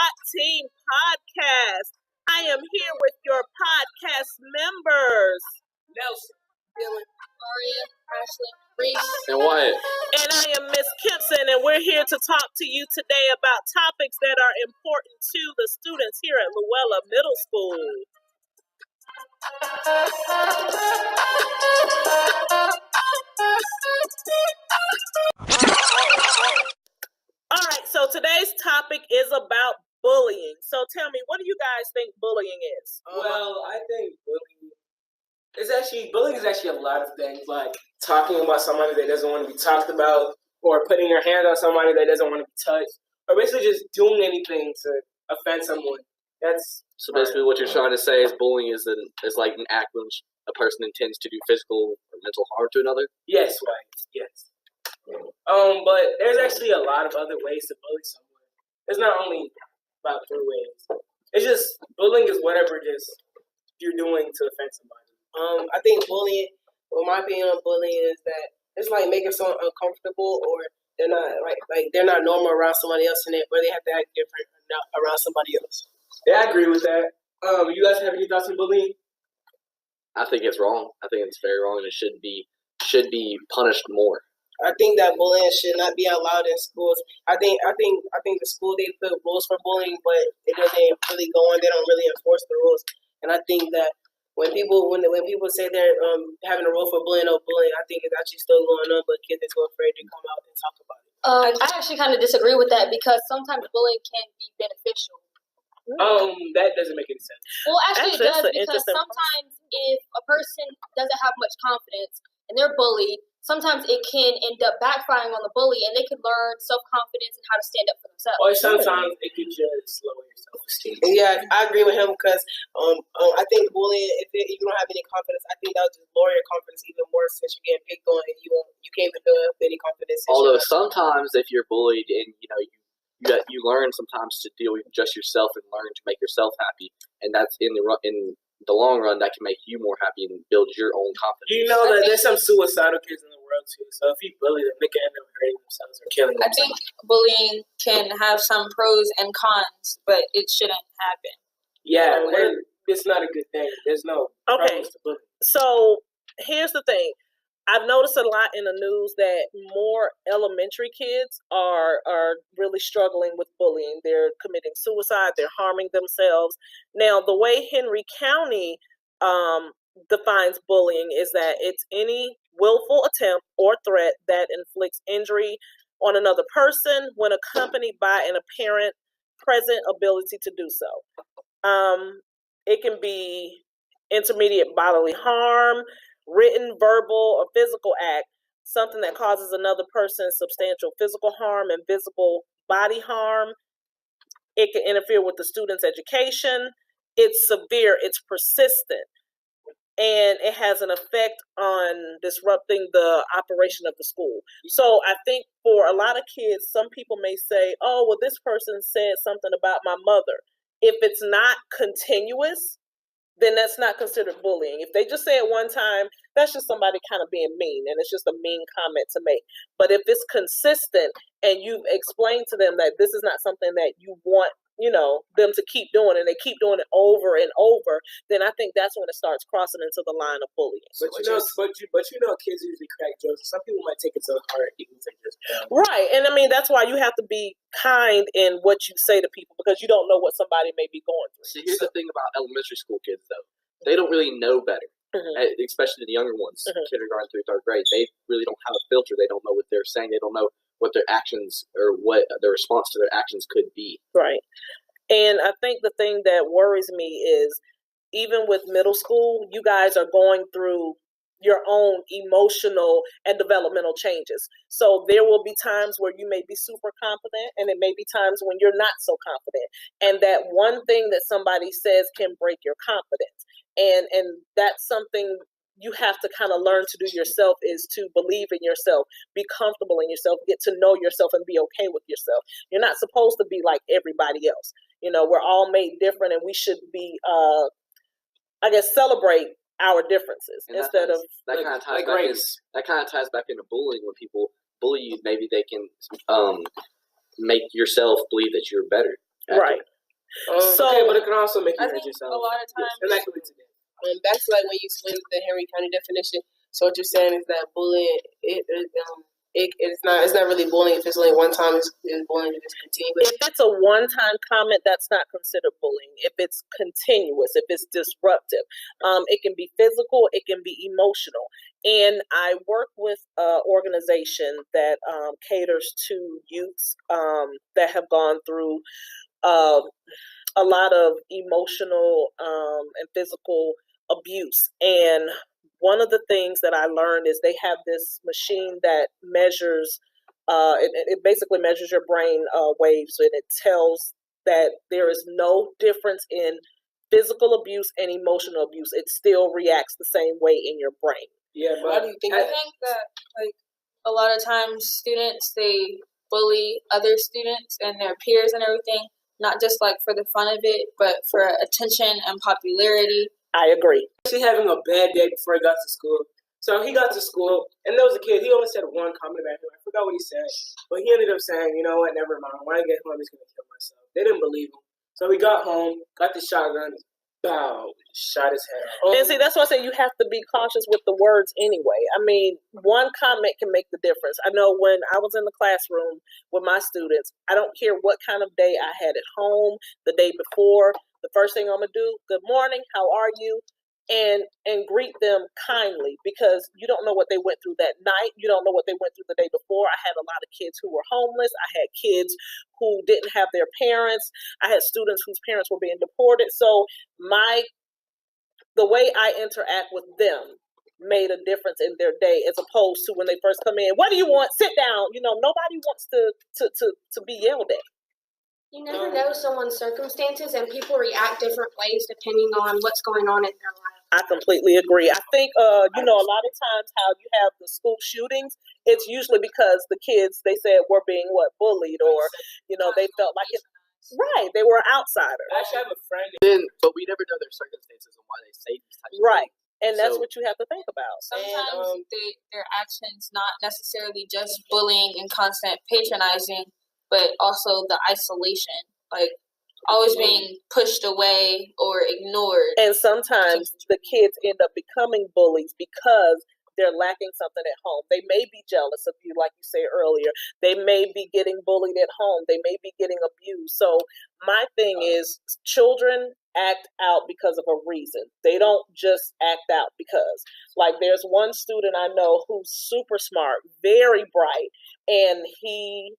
SWAT Team Podcast. I am here with your podcast members, Nelson, Dylan, Aria, Ashley, Reese, and Wyatt. And I am Miss Kempson, and we're here to talk to you today about topics that are important to the students here at Luella Middle School. All right, so today's topic is about bullying. So tell me, what do you guys think bullying is? Well, I think bullying is actually a lot of things, like talking about somebody that doesn't want to be talked about, or putting your hand on somebody that doesn't want to be touched, or basically just doing anything to offend someone. So basically, what you're trying to say is bullying is like an act when a person intends to do physical or mental harm to another. Yes, right. Yes. But there's actually a lot of other ways to bully someone. It's not only about 3 ways. It's just bullying is whatever just you're doing to offend somebody. I think bullying, my opinion on bullying is that it's like making someone uncomfortable, or they're not like they're not normal around somebody else, or they have to act different around somebody else. Yeah, I agree with that. You guys have any thoughts on bullying? I think it's wrong. I think it's very wrong, and it should be punished more. I think that bullying should not be allowed in schools. I think the school, they put rules for bullying, but it doesn't really go on. They don't really enforce the rules. And I think that when people say they're having a rule for bullying, I think it's actually still going on, but kids are too afraid to come out and talk about it. I actually kind of disagree with that, because sometimes bullying can be beneficial. That doesn't make any sense. Well, actually it does, because sometimes if a person doesn't have much confidence and they're bullied, sometimes it can end up backfiring on the bully, and they can learn self-confidence and how to stand up for themselves. Or sometimes it could just lower your self-esteem. Yeah, I agree with him, because I think bullying, if you don't have any confidence, I think that'll just lower your confidence even more, since you're getting picked on and you can't even build up any confidence. Although sometimes if you're bullied and you learn sometimes to deal with just yourself and learn to make yourself happy, and that's in the long run, that can make you more happy and build your own confidence. You know that there's some suicidal kids in the world too. So if you bully them, they can end up hurting themselves or killing themselves. I think bullying can have some pros and cons, but it shouldn't happen. Yeah, it's not a good thing. There's no pros to bullying. So here's the thing. I've noticed a lot in the news that more elementary kids are really struggling with bullying. They're committing suicide. They're harming themselves. Now, the way Henry County defines bullying is that it's any willful attempt or threat that inflicts injury on another person when accompanied by an apparent present ability to do so. It can be intermediate bodily harm, written, verbal, or physical act, something that causes another person substantial physical harm and visible body harm. It can interfere with the student's education. It's severe, it's persistent, and it has an effect on disrupting the operation of the school. So I think for a lot of kids, some people may say, oh, well, this person said something about my mother. If it's not continuous, then that's not considered bullying. If they just say it one time, that's just somebody kind of being mean, and it's just a mean comment to make. But if it's consistent and you've explained to them that this is not something that you want, them to keep doing, and they keep doing it over and over, then I think that's when it starts crossing into the line of bullying. But kids usually crack jokes. Some people might take it to heart, even if they just right. And I mean, that's why you have to be kind in what you say to people, because you don't know what somebody may be going through. See, here's the thing about elementary school kids, though. They don't really know better, especially the younger ones, kindergarten through 3rd grade. They really don't have a filter. They don't know what they're saying. They don't know what their actions or what their response to their actions could be. Right. And I think the thing that worries me is, even with middle school, you guys are going through your own emotional and developmental changes. So there will be times where you may be super confident, and it may be times when you're not so confident. And that one thing that somebody says can break your confidence. And that's something you have to kind of learn to do yourself, is to believe in yourself, be comfortable in yourself, get to know yourself, and be okay with yourself. You're not supposed to be like everybody else. We're all made different, and we should be, celebrate our differences, and instead of that kind of ties back into bullying. When people bully you, maybe they can make yourself believe that you're better. Right. Okay, but it can also make you I hurt think yourself. a lot of times. And that can lead to death. That's like when you explain the Henry County definition. So what you're saying is that bullying, it's not really bullying if it's only one time. It's bullying if it's continuous. If it's a one-time comment, that's not considered bullying. If it's continuous, if it's disruptive, it can be physical, it can be emotional. And I work with an organization that caters to youths that have gone through a lot of emotional and physical abuse. And one of the things that I learned is they have this machine that measures, it basically measures your brain waves, and it tells that there is no difference in physical abuse and emotional abuse. It still reacts the same way in your brain. Yeah, but Why do you think I think that like a lot of times students, they bully other students and their peers and everything, not just like for the fun of it, but for attention and popularity. I agree. Actually having a bad day before he got to school. So he got to school, and there was a kid. He only said one comment about him. I forgot what he said, but he ended up saying, "You know what? Never mind. When I get home, he's gonna kill myself." They didn't believe him, so he got home, got the shotgun, bow, shot his head off. And see, that's why I say you have to be cautious with the words anyway. I mean, one comment can make the difference. I know when I was in the classroom with my students, I don't care what kind of day I had at home the day before. The first thing I'm gonna do, good morning, how are you? And greet them kindly, because you don't know what they went through that night. You don't know what they went through the day before. I had a lot of kids who were homeless. I had kids who didn't have their parents. I had students whose parents were being deported. So the way I interact with them made a difference in their day, as opposed to when they first come in. What do you want? Sit down. You know, nobody wants to be yelled at. You never know someone's circumstances, and people react different ways depending on what's going on in their life. I completely agree. I think, a lot of times how you have the school shootings, it's usually because the kids, they said, were being bullied, or, they felt like it. Right, they were outsiders. I actually have a friend. But we never know their circumstances and why they say these types of Right, things. and that's what you have to think about. Sometimes their actions not necessarily just bullying and constant patronizing, but also the isolation, like always being pushed away or ignored. And sometimes the kids end up becoming bullies because they're lacking something at home. They may be jealous of you, like you said earlier. They may be getting bullied at home. They may be getting abused. So my thing is, children act out because of a reason. They don't just act out because. Like, there's one student I know who's super smart, very bright, and he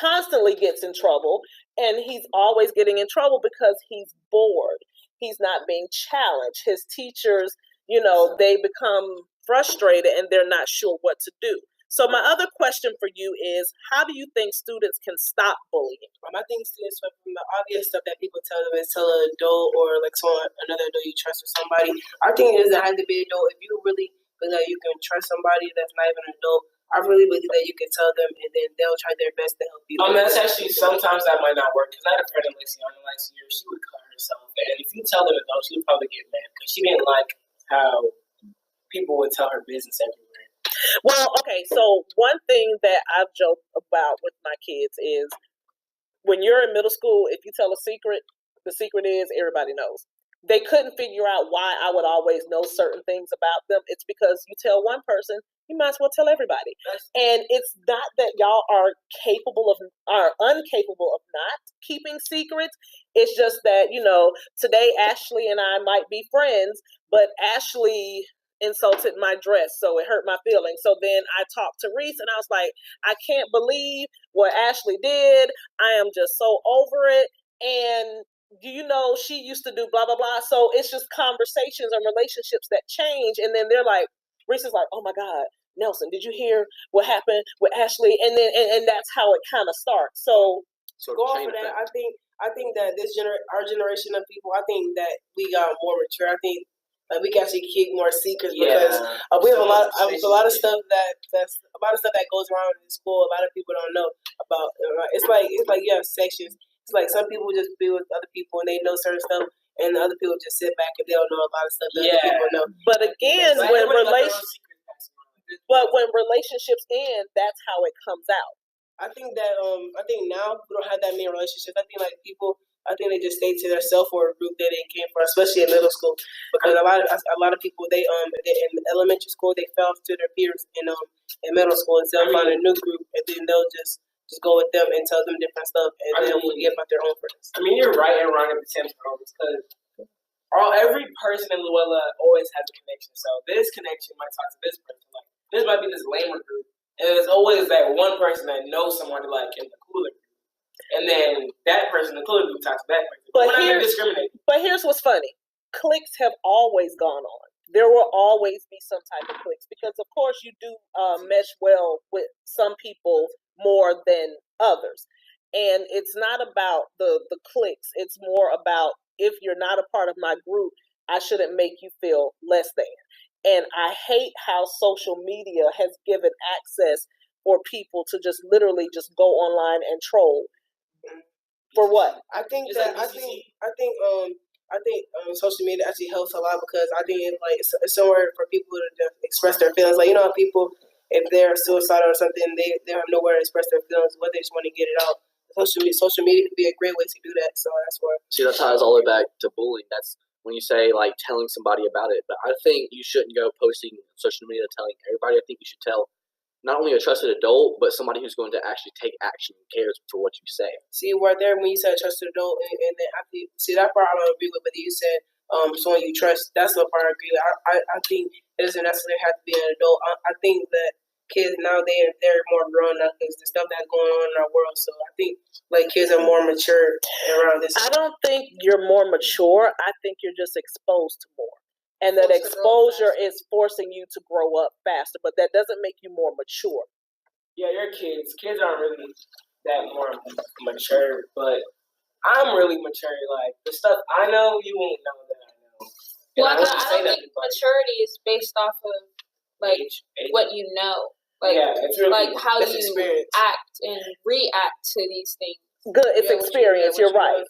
constantly gets in trouble, and he's always getting in trouble because he's bored. He's not being challenged. His teachers, they become frustrated and they're not sure what to do. So my other question for you is, how do you think students can stop bullying? I think students, from the obvious stuff that people tell them, is tell an adult or like another adult you trust or somebody. I think it doesn't have to be an adult. If you really feel like you can trust somebody that's not even an adult, I really believe that you can tell them, and then they'll try their best to help you. That's actually, sometimes that might not work, because I had a friend in last year, she would cut herself, and if you tell them adults, she would probably get mad, because she didn't like how people would tell her business everywhere. Well, okay, so one thing that I've joked about with my kids is, when you're in middle school, if you tell a secret, the secret is everybody knows. They couldn't figure out why I would always know certain things about them. It's because you tell one person, you might as well tell everybody. And it's not that y'all are incapable of not keeping secrets. It's just that, today Ashley and I might be friends, but Ashley insulted my dress, so it hurt my feelings. So then I talked to Reese, and I was like, I can't believe what Ashley did. I am just so over it. And she used to do blah, blah, blah. So it's just conversations and relationships that change. And then they're like, Reese is like, oh my God, Nelson, did you hear what happened with Ashley? And then, and that's how it kind of starts. So go off of that, I think that our generation of people, I think that we got more mature. I think we can actually keep more secrets, because we have a lot of stuff that goes around in school. A lot of people don't know about. It's like you have sections. It's like some people just be with other people and they know certain stuff, and the other people just sit back and they don't know a lot of stuff that other people know. But again, when relationships end, that's how it comes out. I think now we don't have that many relationships. I think like people, I think they just stay to themselves or a group that they came from, especially in middle school, because a lot of people they in elementary school they fell to their peers in middle school and they'll find a new group and then they'll just go with them and tell them different stuff and they'll forget about their own friends. I mean, you're right and wrong at the same time because every person in Luella always has a connection. So this connection might talk to this person. Like this might be this lamer group, and there's always that one person that knows somebody like in the cooler group, and then that person in the cooler group talks to that person. But here's what's funny: cliques have always gone on. There will always be some type of cliques because, of course, you do mesh well with some people more than others, and it's not about the cliques. It's more about if you're not a part of my group, I shouldn't make you feel less than. And I hate how social media has given access for people to just literally just go online and troll. For what? I think social media actually helps a lot because I think it's somewhere for people to just express their feelings. Like, you know, people, if they're suicidal or something, they have nowhere to express their feelings, but they just want to get it out. Social media could be a great way to do that. So that's why. See, that ties all the way back to bullying. That's when you say like telling somebody about it. But I think you shouldn't go posting on social media telling everybody. I think you should tell not only a trusted adult, but somebody who's going to actually take action and cares for what you say. See, right there when you said trusted adult, and then see that part I don't agree with, but you said someone you trust. That's the part I agree with. I think it doesn't necessarily have to be an adult. I think that kids now they're more grown up because the stuff that's going on in our world. So I think like kids are more mature around this. I don't think you're more mature. I think you're just exposed to more. And that exposure is forcing you to grow up faster, but that doesn't make you more mature. Yeah, you're kids. Kids aren't really that more mature, but I'm really mature. Like the stuff I know, you won't know that I know. Well, I don't think maturity is based off of like age. What you know. Like, yeah, it's really like how you experience. Act and react to these things. Good, it's experience. You're right.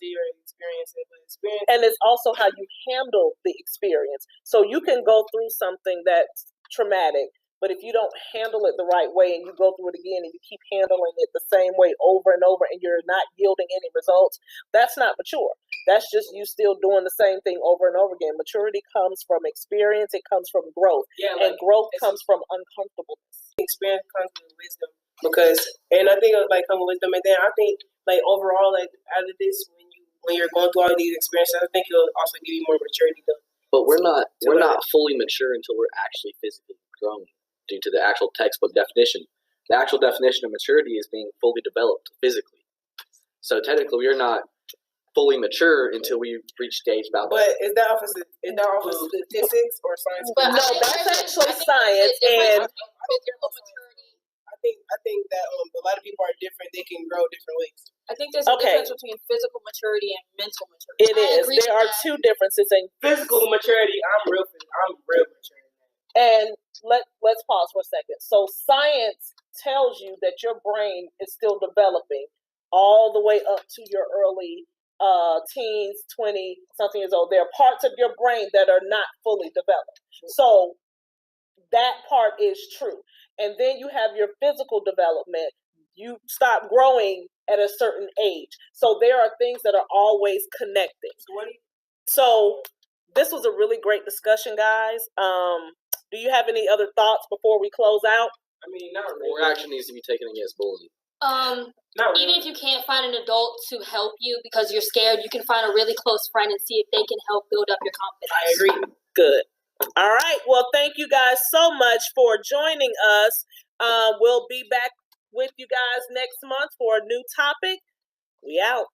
And it's also how you handle the experience. So you can go through something that's traumatic, but if you don't handle it the right way and you go through it again and you keep handling it the same way over and over and you're not yielding any results, that's not mature. That's just you still doing the same thing over and over again. Maturity comes from experience. It comes from growth. Yeah, and growth comes from uncomfortableness. Experience comes with wisdom and I think like comes with wisdom, and then I think like overall like out of this when you're going through all these experiences, I think it'll also give you more maturity though. But we're not fully mature until we're actually physically grown due to the actual textbook definition. The actual definition of maturity is being fully developed physically. So technically we're not fully mature until we reach the age about. But is that off of statistics or science? But no, that's actually science and I think that a lot of people are different. They can grow different ways. I think there's a difference between physical maturity and mental maturity. It is. There are two differences in physical maturity. I'm real mature. And let's pause for a second. So science tells you that your brain is still developing all the way up to your early teens, 20-something years old. There are parts of your brain that are not fully developed. So that part is true. And then you have your physical development. You stop growing at a certain age. So there are things that are always connecting. So this was a really great discussion, guys. Do you have any other thoughts before we close out? I mean, not really. More action needs to be taken against bullying. Even if you can't find an adult to help you because you're scared, you can find a really close friend and see if they can help build up your confidence. I agree. Good. All right. Well, thank you guys so much for joining us. We'll be back with you guys next month for a new topic. We out.